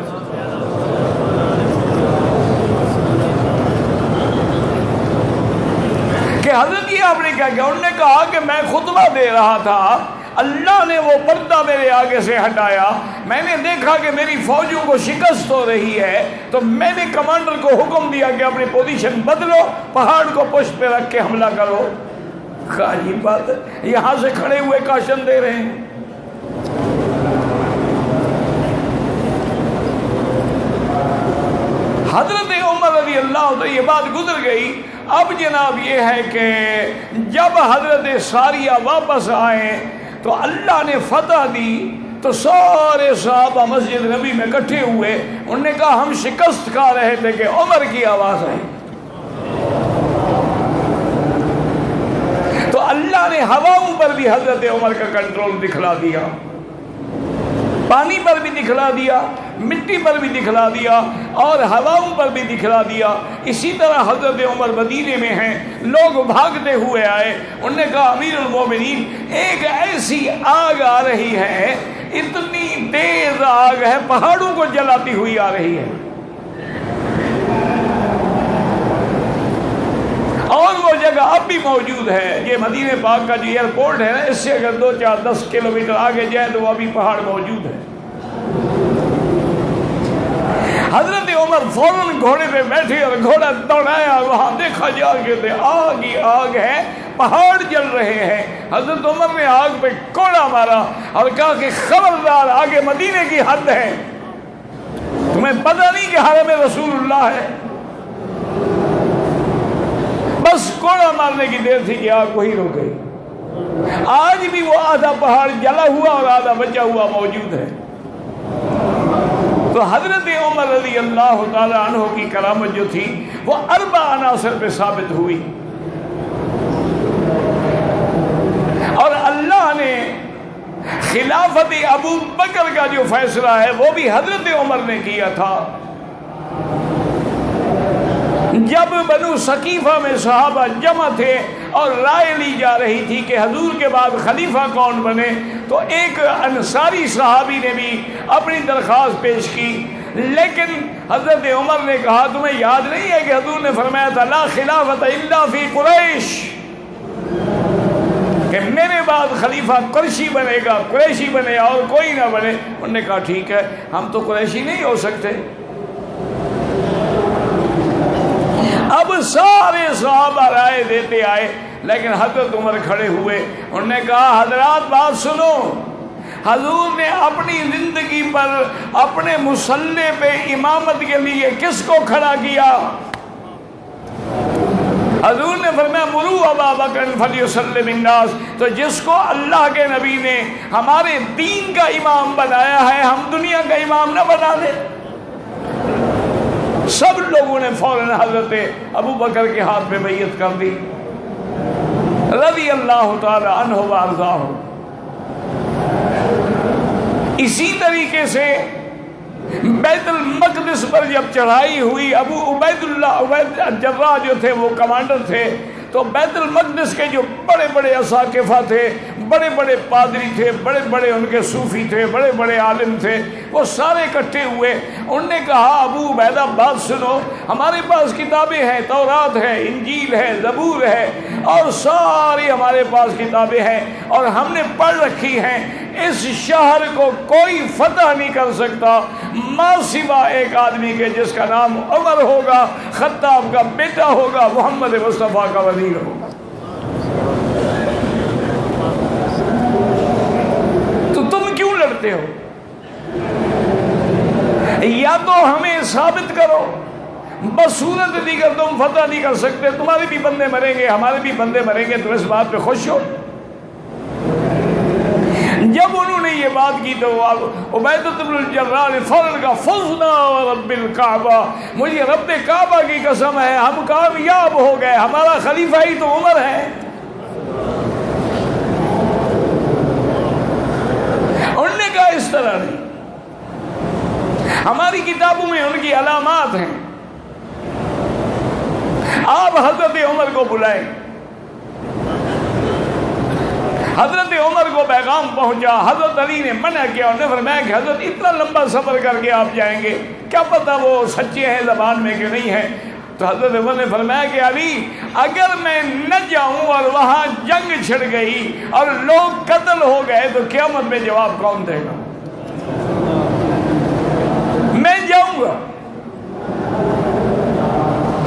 کہ حضرت یہ آپ نے کیا کیا؟ انہوں نے کہا کہ میں خطبہ دے رہا تھا، اللہ نے وہ پردہ میرے آگے سے ہٹایا، میں نے دیکھا کہ میری فوجوں کو شکست ہو رہی ہے، تو میں نے کمانڈر کو حکم دیا کہ اپنی پوزیشن بدلو، پہاڑ کو پشت پہ رکھ کے حملہ کرو۔ عجیب بات ہے، یہاں سے کھڑے ہوئے کاشن دے رہے ہیں۔ حضرت عمر رضی اللہ عنہ یہ بات گزر گئی۔ اب جناب یہ ہے کہ جب حضرت ساریہ واپس آئے تو اللہ نے فتح دی، تو سارے صحابہ مسجد نبی میں اکٹھے ہوئے۔ انہوں نے کہا ہم شکست کھا رہے تھے کہ عمر کی آواز آئی۔ تو اللہ نے ہواؤں پر بھی حضرت عمر کا کنٹرول دکھلا دیا، پانی پر بھی دکھلا دیا، مٹی پر بھی دکھلا دیا، اور ہواؤں پر بھی دکھلا دیا۔ اسی طرح حضرت عمر مدینے میں ہیں، لوگ بھاگتے ہوئے آئے۔ انہوں نے کہا امیر المومنین ایک ایسی آگ آ رہی ہے، اتنی تیز آگ ہے پہاڑوں کو جلاتی ہوئی آ رہی ہے، اور وہ جگہ اب بھی موجود ہے۔ یہ مدینہ پاک کا جو ایئرپورٹ ہے، اس سے اگر 2-4-10 کلومیٹر آگے جائے تو وہ ابھی پہاڑ موجود ہے۔ حضرت عمر فوراً گھوڑے پہ بیٹھے اور گھوڑا دوڑایا، وہاں دیکھا جا کے آگ ہی آگ ہے، پہاڑ جل رہے ہیں۔ حضرت عمر نے آگ پہ کوڑا مارا اور کہا کہ خبردار، آگے مدینے کی حد ہے، تمہیں پتہ نہیں کہ حرم رسول اللہ ہے؟ بس کوڑا مارنے کی دیر تھی کہ آگ وہی رک گئی۔ آج بھی وہ آدھا پہاڑ جلا ہوا اور آدھا بچا ہوا موجود ہے۔ تو حضرت عمر رضی اللہ تعالی عنہ کی کرامت جو تھی وہ 4 عناصر پہ ثابت ہوئی، اور اللہ نے خلافت ابو بکر کا جو فیصلہ ہے وہ بھی حضرت عمر نے کیا تھا۔ جب بنو ثقیفہ میں صحابہ جمع تھے اور رائے لی جا رہی تھی کہ حضور کے بعد خلیفہ کون بنے، تو ایک انصاری صحابی نے بھی اپنی درخواست پیش کی، لیکن حضرت عمر نے کہا تمہیں یاد نہیں ہے کہ حضور نے فرمایا تھا لا خلافت الا فی قریش، کہ میرے بعد خلیفہ قریشی بنے گا، قریشی بنے اور کوئی نہ بنے۔ انہوں نے کہا ٹھیک ہے، ہم تو قریشی نہیں ہو سکتے۔ اب سارے صحابہ رائے دیتے آئے، لیکن حضرت عمر کھڑے ہوئے، انہوں نے کہا حضرات بات سنو، حضور نے اپنی زندگی پر اپنے مصلی پہ امامت کے لیے کس کو کھڑا کیا؟ حضور نے فرمایا مرو ابا بکر فلیصلی بالناس، تو جس کو اللہ کے نبی نے ہمارے دین کا امام بنایا ہے، ہم دنیا کا امام نہ بنا دیں۔ سب لوگوں نے فوراً حضرت ابو بکر کے ہاتھ میں بیعت کر دی رضی اللہ تعالی عنہ وارضاہ۔ اسی طریقے سے بیت المقدس پر جب چڑھائی ہوئی، ابو عبید الجراح جو تھے وہ کمانڈر تھے، تو بیت المقدس کے جو بڑے بڑے اساقفہ تھے، بڑے بڑے پادری تھے، بڑے بڑے ان کے صوفی تھے، بڑے بڑے عالم تھے، وہ سارے اکٹھے ہوئے۔ انہوں نے کہا ابو عبیدہ بات سنو، ہمارے پاس کتابیں ہیں، تورات ہے، انجیل ہے، زبور ہے، اور ساری ہمارے پاس کتابیں ہیں اور ہم نے پڑھ رکھی ہیں، اس شہر کو کوئی فتح نہیں کر سکتا ماں سوا ایک آدمی کے جس کا نام عمر ہوگا، خطاب کا بیٹا ہوگا، محمد مصطفیٰ کا وزیر ہوگا۔ تو تم کیوں لڑتے ہو؟ یا تو ہمیں ثابت کرو، بصورت دیگر تم فتح نہیں کر سکتے، تمہارے بھی بندے مریں گے، ہمارے بھی بندے مریں گے، تم اس بات پہ خوش ہو؟ جب انہوں نے یہ بات کی تو عبیدہ بن الجراح نے فوراً کہا فزنا ورب الکعبہ، مجھے رب کعبہ کی قسم ہے ہم کامیاب ہو گئے، ہمارا خلیفہ ہی تو عمر ہے۔ انہوں نے کہا اس طرح نہیں، ہماری کتابوں میں ان کی علامات ہیں، آپ حضرت عمر کو بلائیں۔ حضرت عمر کو پیغام پہنچا، حضرت علی نے منع کیا، انہوں نے فرمایا کہ حضرت اتنا لمبا سفر کر کے آپ جائیں گے، کیا پتہ وہ سچے ہیں زبان میں کہ نہیں ہیں۔ تو حضرت عمر نے فرمایا کہ علی اگر میں نہ جاؤں اور وہاں جنگ چھڑ گئی اور لوگ قتل ہو گئے تو قیامت میں جواب کون دے گا؟ میں جاؤں گا۔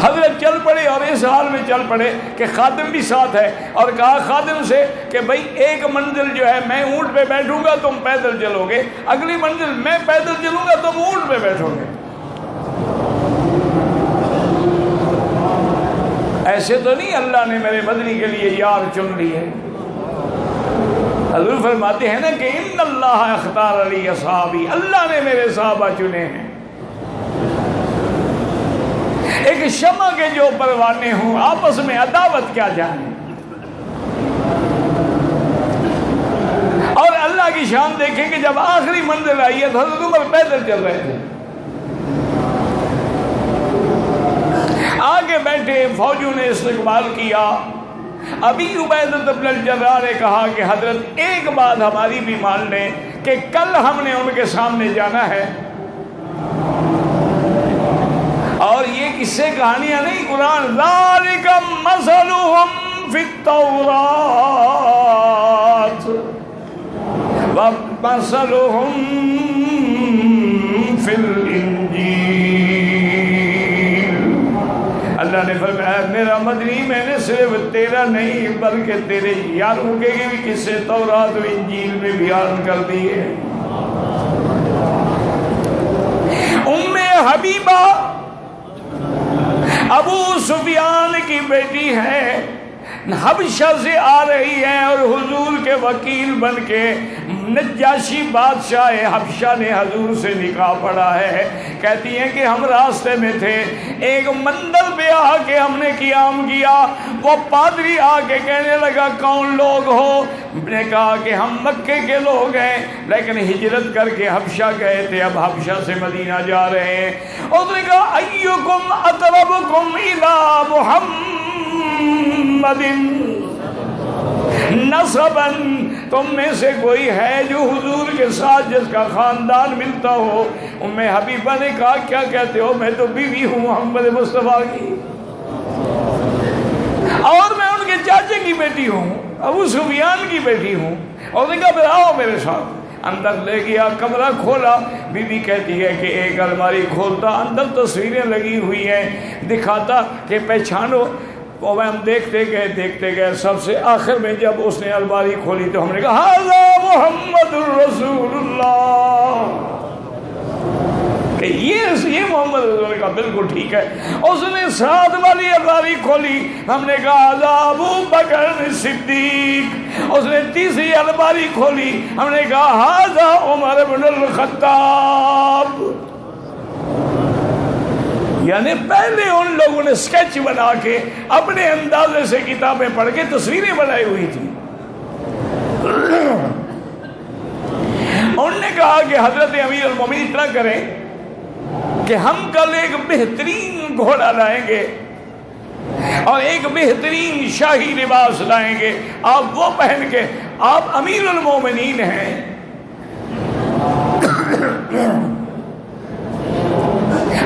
حضرت چل پڑے اور اس حال میں چل پڑے کہ خادم بھی ساتھ ہے، اور کہا خادم سے کہ بھائی ایک منزل جو ہے میں اونٹ پہ بیٹھوں گا تم پیدل چلو گے، اگلی منزل میں پیدل چلوں گا تم اونٹ پہ بیٹھو گے۔ ایسے تو نہیں اللہ نے میرے مدنی کے لیے یار چن لی ہے۔ حضور فرماتے ہیں نا کہ ان اللہ اختار علی اصحابی، اللہ نے میرے صحابہ چنے ہیں۔ ایک شمع کے جو پروانے ہوں آپس میں عداوت کیا جانے، اور اللہ کی شان دیکھیں کہ جب آخری منزل آئی ہے تو حضرت عمر پیدل چل رہے تھے، آگے بیٹھے فوجوں نے استقبال کیا۔ ابی عبیدہ بن الجراح نے کہا کہ حضرت ایک بات ہماری بھی مان لیں کہ کل ہم نے ان کے سامنے جانا ہے، اور یہ قصے کہانیاں نہیں، قرآن ذالک مثلہم فی التوراۃ ومثلہم فی الانجیل اللہ نے فرمایا میرا مدنی میں نے صرف تیرا نہیں بلکہ تیرے یاروں کے بھی قصے تورات و انجیل میں بیان کر دیے۔ ام حبیبہ ابو سفیان کی بیٹی ہے، حبشہ سے آ رہی ہے اور حضور کے وکیل بن کے نجاشی بادشاہ حبشہ نے حضور سے نکاح پڑھا ہے۔ کہتی ہیں کہ ہم راستے میں تھے، ایک مندر پہ آ کے ہم نے قیام کیا، وہ پادری آ کے کہنے لگا کون لوگ ہو؟ نے کہا کہ ہم مکے کے لوگ ہیں لیکن ہجرت کر کے حبشہ گئے تھے، اب حبشہ سے مدینہ جا رہے ہیں۔ اس نے کہا ایکم اقربکم الی محمد نسبا، تم میں سے کوئی ہے جو حضور کے ساتھ جس کا خاندان ملتا ہو؟ ام حبیبہ نے کہا کیا کہتے ہو؟ میں تو بیوی ہوں محمد مصطفیٰ کی، اور میں ان کے چاچے کی بیٹی ہوں، ابو سفیان کی بیٹی ہوں۔ اور نے کہا پھر آؤ میرے ساتھ۔ اندر لے گیا، کمرہ کھولا، بی بی کہتی ہے کہ ایک الماری کھولتا، اندر تصویریں لگی ہوئی ہیں، دکھاتا کہ پہچانو۔ وہ ہم دیکھتے گئے، سب سے آخر میں جب اس نے الماری کھولی تو ہم نے کہا ھذا محمد الرسول اللہ، کہ یہ محمد رسول اللہ کا بالکل ٹھیک ہے۔ اس نے ساتھ والی الماری کھولی، ہم نے کہا ھذا ابو بکر صدیق۔ اس نے تیسری الماری کھولی، ہم نے کہا ھذا عمر بن الخطاب۔ یعنی پہلے ان لوگوں نے سکیچ بنا کے اپنے اندازے سے کتابیں پڑھ کے تصویریں بنائی ہوئی تھی۔ انہوں نے کہا کہ حضرت امیر المومنین اتنا کریں کہ ہم کل ایک بہترین گھوڑا لائیں گے اور ایک بہترین شاہی لباس لائیں گے، آپ وہ پہن کے، آپ امیر المومنین ہیں،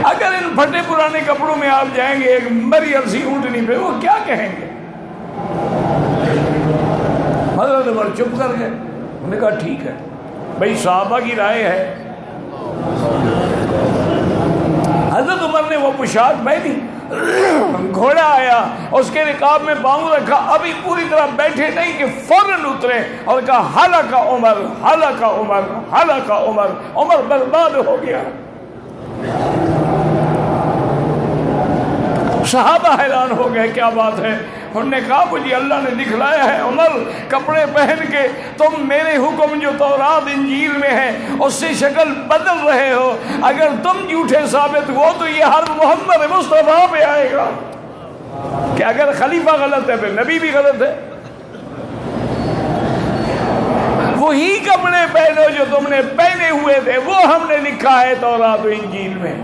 اگر ان پھٹے پرانے کپڑوں میں آپ جائیں گے ایک مری عرصی اونٹنی پہ، وہ کیا کہیں گے؟ حضرت عمر چپ کر گئے۔ انہوں نے کہا ٹھیک ہے بھئی، صحابہ کی رائے ہے۔ حضرت عمر نے وہ پوشاک پہنی، گھوڑا آیا، اس کے رکاب میں پاؤں رکھا، ابھی پوری طرح بیٹھے نہیں کہ فوراً اترے اور کہا ہلک عمر، ہلک عمر، ہلک عمر، عمر برباد ہو گیا۔ صحابہ حیران ہو گئے، کیا بات ہے؟ انہوں نے کہا مجھے اللہ نے دکھلایا ہے عمر، کپڑے پہن کے تم میرے حکم جو تورات انجیل میں ہے اس سے شکل بدل رہے ہو، اگر تم جھوٹے ثابت ہو تو یہ حرب محمد مصطفیٰ پہ آئے گا کہ اگر خلیفہ غلط ہے پھر نبی بھی غلط ہے۔ وہی کپڑے پہنو جو تم نے پہنے ہوئے تھے، وہ ہم نے لکھا ہے تورات و انجیل میں۔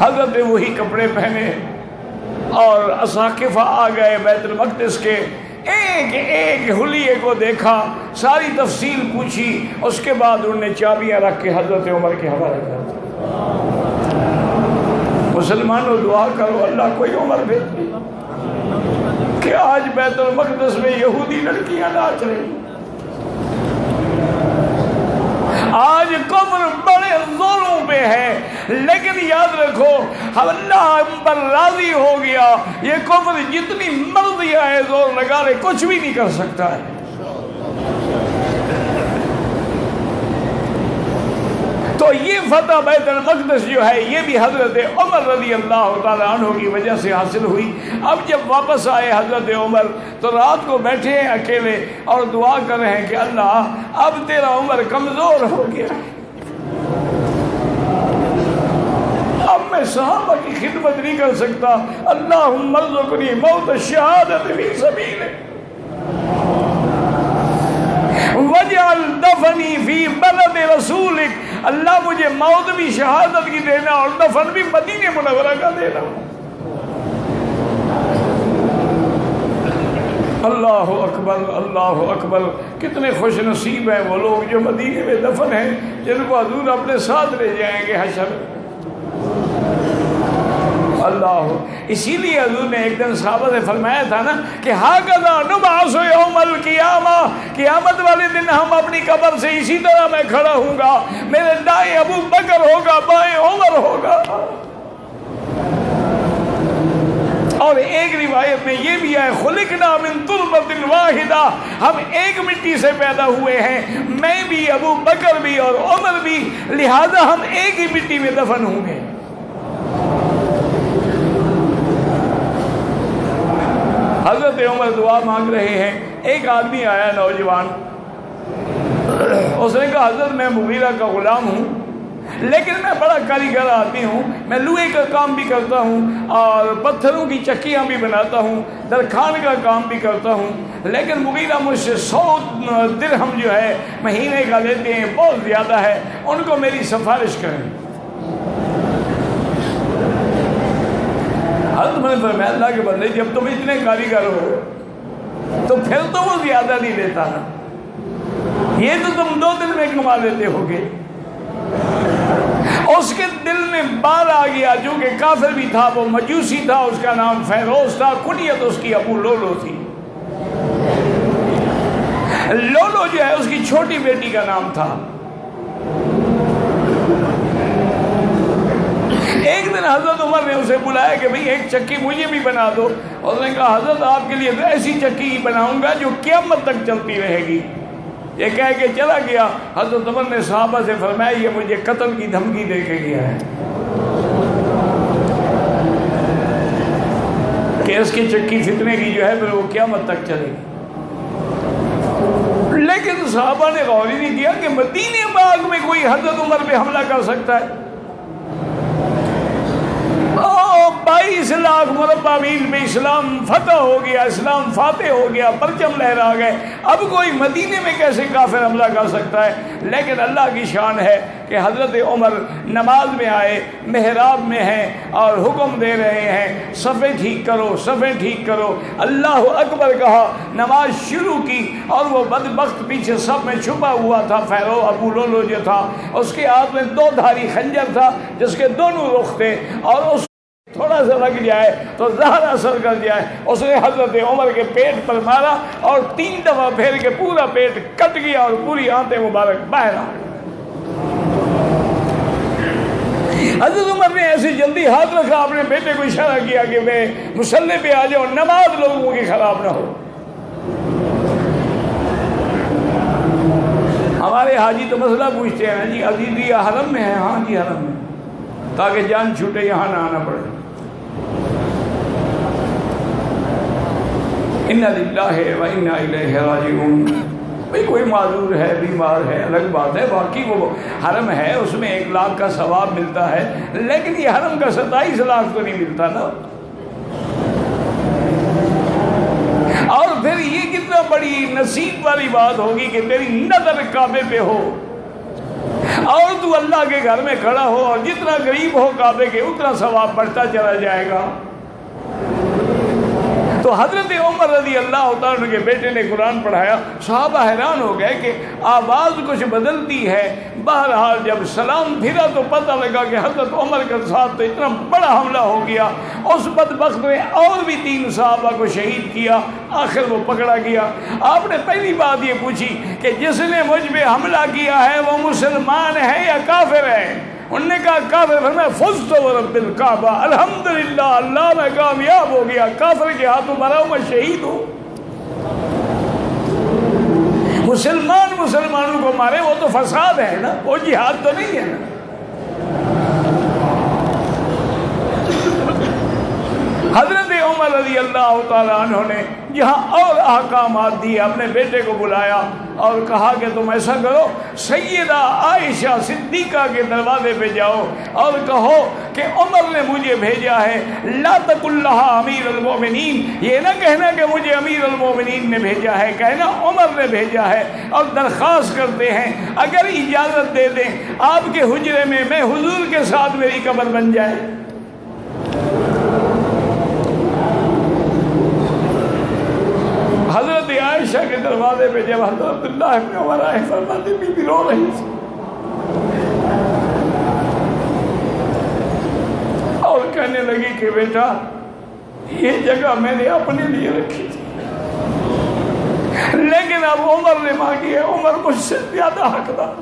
حضرت نے وہی کپڑے پہنے اور اساقفہ آ گئے بیت المقدس کے، ایک ایک حلیے کو دیکھا، ساری تفصیل پوچھی، اس کے بعد انہوں نے چابیاں رکھ کے حضرت عمر کے حوالے کر دیا۔ مسلمانوں دعا کرو اللہ کوئی عمر بھیج دے کہ آج بیت المقدس میں یہودی لڑکیاں ناچ رہی، آج کفر بڑے زوروں پہ ہے، لیکن یاد رکھو اللہ ہم پر راضی ہو گیا، یہ کفر جتنی مرضی آئے زور لگا لے کچھ بھی نہیں کر سکتا ہے۔ تو یہ فتح بیت المقدس جو ہے یہ بھی حضرت عمر رضی اللہ تعالیٰ عنہ کی وجہ سے حاصل ہوئی۔ اب جب واپس آئے حضرت عمر تو رات کو بیٹھے ہیں اکیلے اور دعا کر رہے ہیں کہ اللہ اب تیرا عمر کمزور ہو گیا، اب میں صحابہ کی خدمت نہیں کر سکتا، اللہم ارزقنی موت الشہادۃ فی سبیلک وجعل دفنی فی بلد رسولک، اللہ مجھے موت بھی شہادت کی دینا اور دفن بھی مدینہ منورہ کا دینا۔ اللہ اکبر، اللہ اکبر، کتنے خوش نصیب ہیں وہ لوگ جو مدینے میں دفن ہیں، جن کو حضور اپنے ساتھ لے جائیں گے حشر۔ اللہ، اسی لیے حضور نے ایک دن صحابہ سے فرمایا تھا نا کہ ہاکذا نبعث یوم القیامہ، قیامت والے دن ہم اپنی قبر سے اسی طرح میں کھڑا ہوں گا، میرے دائیں ابو بکر ہوگا، بائیں عمر ہوگا۔ آیت میں یہ بھی ہے خلقنا من تربۃ واحدہ، ہم ایک مٹی سے پیدا ہوئے ہیں، میں بھی، ابو بکر بھی اور عمر بھی، لہذا ہم ایک ہی مٹی میں دفن ہوں گے۔ حضرت عمر دعا مانگ رہے ہیں، ایک آدمی آیا نوجوان، اس نے کہا حضرت میں مغیرہ کا غلام ہوں، لیکن میں بڑا کاریگر آدمی ہوں، میں لوہے کا کام بھی کرتا ہوں اور پتھروں کی چکیاں بھی بناتا ہوں، درخان کا کام بھی کرتا ہوں، لیکن مغیرہ مجھ سے 100 درہم جو ہے مہینے کا لیتے ہیں، بہت زیادہ ہے، ان کو میری سفارش کریں۔ حضرت نے فرمایا اللہ کے بندے جب تم اتنے کاریگر ہو تو پھر تو وہ زیادہ نہیں لیتا نا، یہ تو تم 2 دن میں کما لیتے ہو گے۔ اس کے دل میں بار آ گیا، جو کہ کافر بھی تھا، وہ مجوسی تھا، اس کا نام فیروز تھا، کنیت اس کی ابو لولو تھی۔ لولو جو ہے اس کی چھوٹی بیٹی کا نام تھا۔ ایک دن حضرت عمر نے اسے بلایا کہ بھئی ایک چکی مجھے بھی بنا دو، اس نے کہا حضرت آپ کے لیے تو ایسی چکی ہی بناؤں گا جو قیامت تک چلتی رہے گی۔ یہ کہہ کے چلا گیا۔ حضرت عمر نے صحابہ سے فرمایا یہ مجھے قتل کی دھمکی دے کے گیا ہے کہ اس کی چکی فتنے کی جو ہے پھر وہ قیامت تک چلے گی۔ لیکن صحابہ نے غور ہی نہیں کیا کہ مدینے باغ میں کوئی حضرت عمر پہ حملہ کر سکتا ہے۔ 22 لاکھ مربع میل میں اسلام فتح ہو گیا، اسلام فاتح ہو گیا، پرچم لہرا گئے، اب کوئی مدینے میں کیسے کافر حملہ کر سکتا ہے؟ لیکن اللہ کی شان ہے کہ حضرت عمر نماز میں آئے، محراب میں ہیں اور حکم دے رہے ہیں صفیں ٹھیک کرو، صفیں ٹھیک کرو، اللہ اکبر کہا، نماز شروع کی، اور وہ بدبخت پیچھے صف میں چھپا ہوا تھا، فیرو ابو لولو جو تھا، اس کے ہاتھ میں 2 دھاری خنجر تھا جس کے دونوں رخ تھے، اور اس تھوڑا سا لگ جائے تو زہر اثر کر جائے، اس نے حضرت عمر کے پیٹ پر مارا اور 3 دفعہ پھیر کے پورا پیٹ کٹ گیا اور پوری آنتیں مبارک باہر آ گئی۔ حضرت عمر نے ایسی جلدی ہاتھ رکھا، اپنے بیٹے کو اشارہ کیا کہ میں مصلی پہ آ جاؤ، نماز لوگوں کی خراب نہ ہو۔ ہمارے حاجی تو مسئلہ پوچھتے ہیں جی عزیزی حرم میں ہے؟ ہاں جی حرم میں، تاکہ جان چھوٹے یہاں نہ آنا پڑے۔ اِنَّا لِلَّهِ وَإِنَّا إِلَيْهِ راجعون۔ بھئی کوئی معذور ہے، بیمار ہے، الگ بات ہے، باقی وہ حرم ہے، اس میں 1 لاکھ کا ثواب ملتا ہے، لیکن یہ حرم کا 27 لاکھ تو نہیں ملتا نا۔ اور پھر یہ کتنا بڑی نصیب والی بات ہوگی کہ تیری نظر کعبے پہ ہو اور تو اللہ کے گھر میں کھڑا ہو، اور جتنا قریب ہو کعبے کے اتنا ثواب بڑھتا چلا جائے گا۔ تو حضرت عمر رضی اللہ تعالیٰ کے بیٹے نے قرآن پڑھایا، صحابہ حیران ہو گئے کہ آواز کچھ بدلتی ہے۔ بہرحال جب سلام پھرا تو پتہ لگا کہ حضرت عمر کے ساتھ تو اتنا بڑا حملہ ہو گیا، اس بدبخت نے اور بھی 3 صحابہ کو شہید کیا، آخر وہ پکڑا گیا۔ آپ نے پہلی بات یہ پوچھی کہ جس نے مجھ پہ حملہ کیا ہے وہ مسلمان ہے یا کافر ہے؟ انہوں نے کہا کافر۔ فرمایا فزت ورب الکعبہ، الحمدللہ اللہ میں کامیاب ہو گیا، کافر کے ہاتھوں مرا ہوں، میں شہید ہوں۔ مسلمان مسلمانوں کو مارے وہ تو فساد ہے نا، وہ جہاد تو نہیں ہے نا۔ حضرت عمر رضی اللہ تعالیٰ عنہ نے یہاں اور احکامات دیے، اپنے بیٹے کو بلایا اور کہا کہ تم ایسا کرو، سیدہ عائشہ صدیقہ کے دروازے پہ جاؤ اور کہو کہ عمر نے مجھے بھیجا ہے، لا تقل لها امیر المومنین، یہ نہ کہنا کہ مجھے امیر المومنین نے بھیجا ہے، کہنا عمر نے بھیجا ہے، اور درخواست کرتے ہیں اگر اجازت دے دیں آپ کے حجرے میں میں حضور کے ساتھ میری قبر بن جائے۔ حضرت عائشہ کے دروازے پہ جب حضرت عبداللہ ابن عمر آئے، فرماتے بی بی رو رہی تھی اور کہنے لگی کہ بیٹا یہ جگہ میں نے اپنے لیے رکھی تھی، لیکن اب عمر نے مانگی ہے، عمر مجھ سے زیادہ حقدار،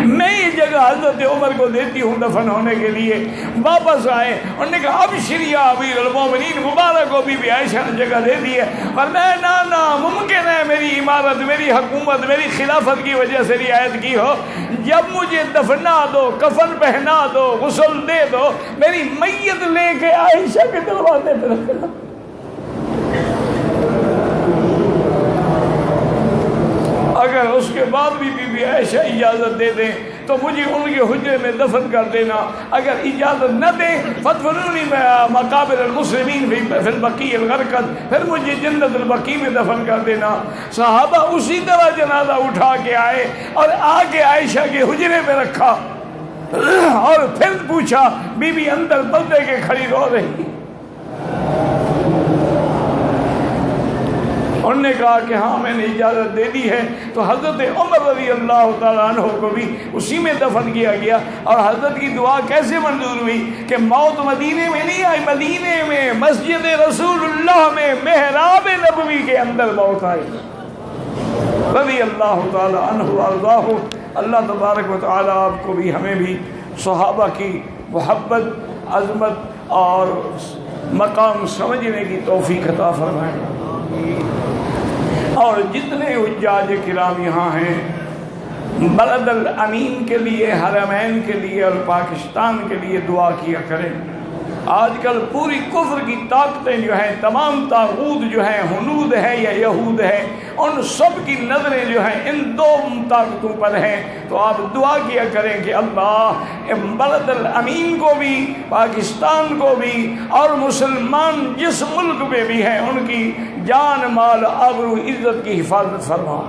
میں یہ جگہ کہا حضرت عمر کو دیتی ہوں دفن ہونے کے لیے. واپس آئے, انہوں نے کہا ابشر یا امیر المومنین, مبارک کو بی بی عائشہ نے جگہ دے دی ہے. فرمایا نا ممکن ہے میری عمارت, میری حکومت, میری خلافت کی وجہ سے رعایت کی ہو. جب مجھے دفنا دو, کفن پہنا دو, غسل دے دو, میری میت لے کے عائشہ کے دروازے پہ رکھنا. اگر اس کے بعد بھی بی بی عائشہ اجازت دے دیں تو مجھے ان کے حجرے میں دفن کر دینا. اگر اجازت نہ دیں فدفنونی مقابر المسلمین فی البقیع الغرقد, پھر مجھے جنت البقیع میں دفن کر دینا. صحابہ اسی طرح جنازہ اٹھا کے آئے اور آ کے عائشہ کے حجرے میں رکھا, اور پھر پوچھا بی بی اندر پردے کے کھڑی رو رہی. انہوں نے کہا کہ ہاں میں نے اجازت دے دی ہے. تو حضرت عمر رضی اللہ تعالیٰ عنہ کو بھی اسی میں دفن کیا گیا. اور حضرت کی دعا کیسے منظور ہوئی کہ موت مدینے میں نہیں آئی, مدینے میں مسجد رسول اللہ میں محراب نبوی کے اندر موت آئی رضی اللہ تعالیٰ عنہ وارضاہ. اللہ تبارک و تعالیٰ آپ کو بھی ہمیں بھی صحابہ کی محبت, عظمت اور مقام سمجھنے کی توفیق عطا فرمائے. اور جتنے حجاج کرام یہاں ہیں بلد الامین کے لیے, حرمین کے لیے اور پاکستان کے لیے دعا کیا کریں. آج کل پوری کفر کی طاقتیں جو ہیں, تمام طاغوت جو ہیں, ہنود ہے یا یہود ہے, ان سب کی نظریں جو ہیں ان دو طاقتوں پر ہیں. تو آپ دعا کیا کریں کہ اللہ بلد الامین کو بھی, پاکستان کو بھی, اور مسلمان جس ملک میں بھی ہیں ان کی جان, مال, آبرو, عزت کی حفاظت فرما.